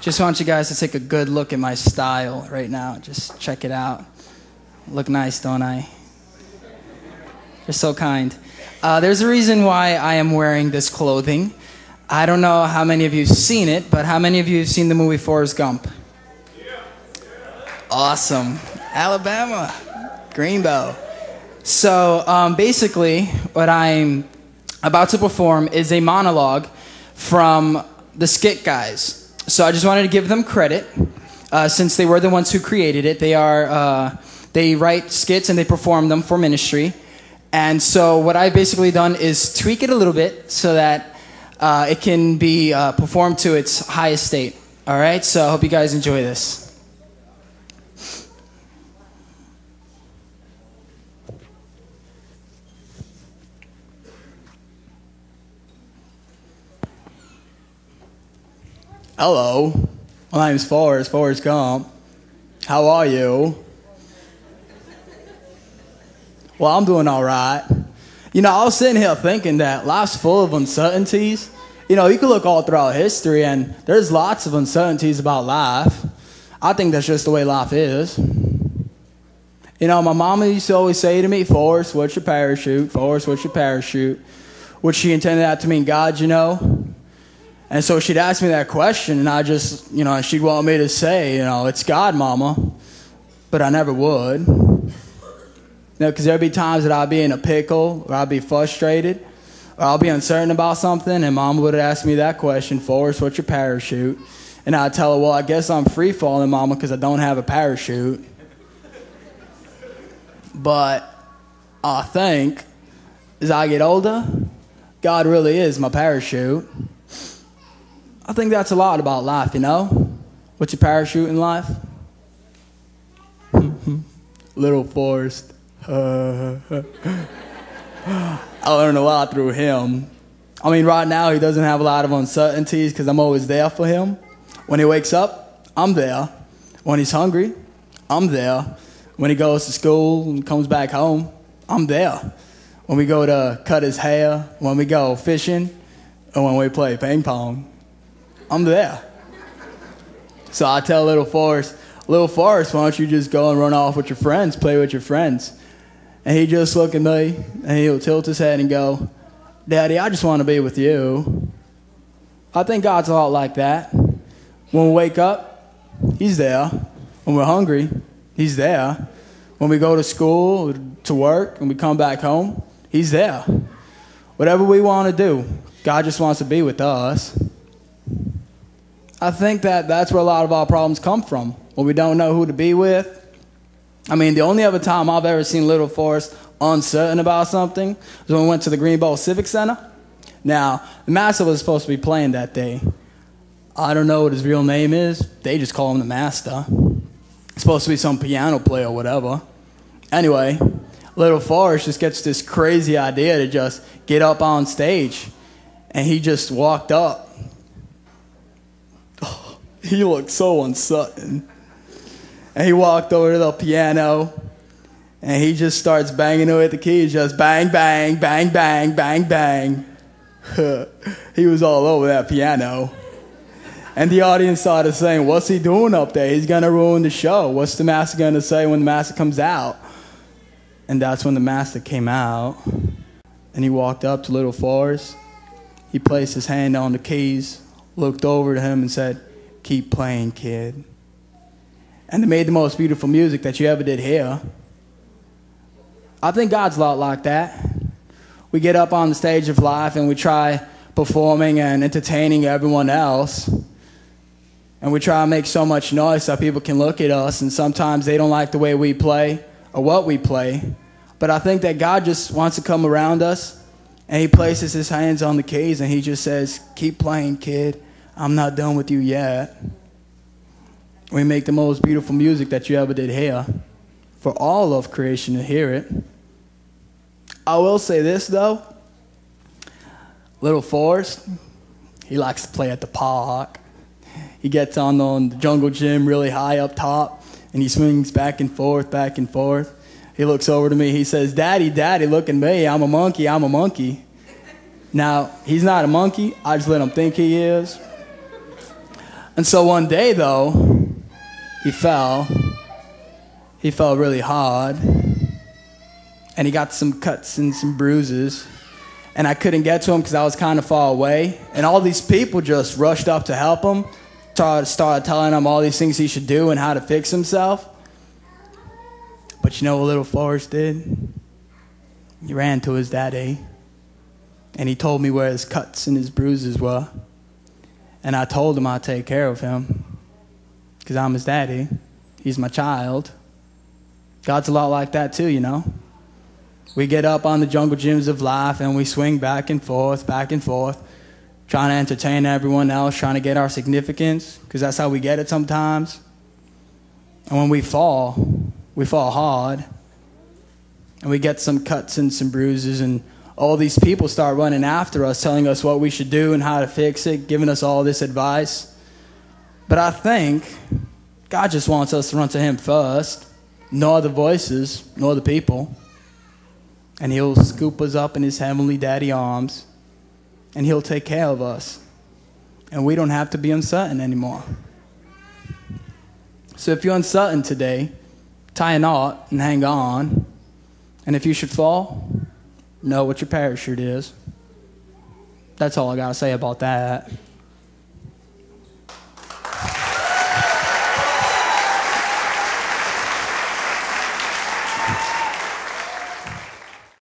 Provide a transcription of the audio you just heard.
Just want you guys to take a good look at my style right now. Just check it out. Look nice, don't I? You're so kind. There's a reason why I am wearing this clothing. I don't know how many of you have seen it, but how many of you have seen the movie Forrest Gump? Awesome. Alabama. Greenbow. So basically, what I'm about to perform is a monologue from the skit guys. So I just wanted to give them credit, since they were the ones who created it. They write skits and they perform them for ministry. And so what I've basically done is tweak it a little bit so that it can be performed to its highest state. All right, so I hope you guys enjoy this. Hello, my name is Forrest Grump. How are you? Well, I'm doing all right. You know, I was sitting here thinking that life's full of uncertainties. You know, you can look all throughout history, and there's lots of uncertainties about life. I think that's just the way life is. You know, my mama used to always say to me, Forrest, what's your parachute? Forrest, what's your parachute? Which she intended that to mean God, you know. And so she'd ask me that question, and I just, you know, she'd want me to say, you know, it's God, Mama. But I never would. You know, because there'd be times that I'd be in a pickle, or I'd be frustrated, or I'll be uncertain about something, and Mama would ask me that question, Forrest, what's your parachute? And I'd tell her, well, I guess I'm free falling, Mama, because I don't have a parachute. But I think, as I get older, God really is my parachute. I think that's a lot about life, you know? What's your parachute in life? Little Forrest. I learned a lot through him. I mean, right now he doesn't have a lot of uncertainties because I'm always there for him. When he wakes up, I'm there. When he's hungry, I'm there. When he goes to school and comes back home, I'm there. When we go to cut his hair, when we go fishing, and when we play ping pong, I'm there. So I tell little Forrest, why don't you just go and run off with your friends, play with your friends? And he just look at me, and he'll tilt his head and go, Daddy, I just want to be with you. I think God's a lot like that. When we wake up, he's there. When we're hungry, he's there. When we go to school, to work, and we come back home, he's there. Whatever we want to do, God just wants to be with us. I think that's where a lot of our problems come from, when we don't know who to be with. I mean, the only other time I've ever seen little Forrest uncertain about something was when we went to the Greenbow Civic Center. Now, the master was supposed to be playing that day. I don't know what his real name is. They just call him the master. It's supposed to be some piano player or whatever. Anyway, little Forrest just gets this crazy idea to just get up on stage. And he just walked up. He looked so uncertain. And he walked over to the piano, and he just starts banging away at the keys, just bang, bang, bang, bang, bang, bang. He was all over that piano. And the audience started saying, what's he doing up there? He's going to ruin the show. What's the master going to say when the master comes out? And that's when the master came out, and he walked up to little Forrest. He placed his hand on the keys, looked over to him and said, keep playing, kid. And they made the most beautiful music that you ever did hear. I think God's a lot like that. We get up on the stage of life and we try performing and entertaining everyone else. And we try to make so much noise so people can look at us, and sometimes they don't like the way we play or what we play. But I think that God just wants to come around us, and he places his hands on the keys and he just says, keep playing, kid. I'm not done with you yet. We make the most beautiful music that you ever did hear, for all of creation to hear it. I will say this, though. Little Forrest, he likes to play at the park. He gets on the jungle gym really high up top, and he swings back and forth, back and forth. He looks over to me. He says, Daddy, Daddy, look at me. I'm a monkey. I'm a monkey. Now, he's not a monkey. I just let him think he is. And so one day, though, he fell. He fell really hard. And he got some cuts and some bruises. And I couldn't get to him because I was kind of far away. And all these people just rushed up to help him. Started telling him all these things he should do and how to fix himself. But you know what little Forrest did? He ran to his daddy. And he told me where his cuts and his bruises were. And I told him I'd take care of him. Because I'm his daddy. He's my child. God's a lot like that too, you know. We get up on the jungle gyms of life and we swing back and forth, trying to entertain everyone else, trying to get our significance, because that's how we get it sometimes. And when we fall hard, and we get some cuts and some bruises, and all these people start running after us, telling us what we should do and how to fix it, giving us all this advice. But I think God just wants us to run to him first, nor the voices, nor the people. And he'll scoop us up in his heavenly daddy arms, and he'll take care of us. And we don't have to be uncertain anymore. So if you're uncertain today, tie a knot and hang on. And if you should fall, know what your parachute is. That's all I got to say about that.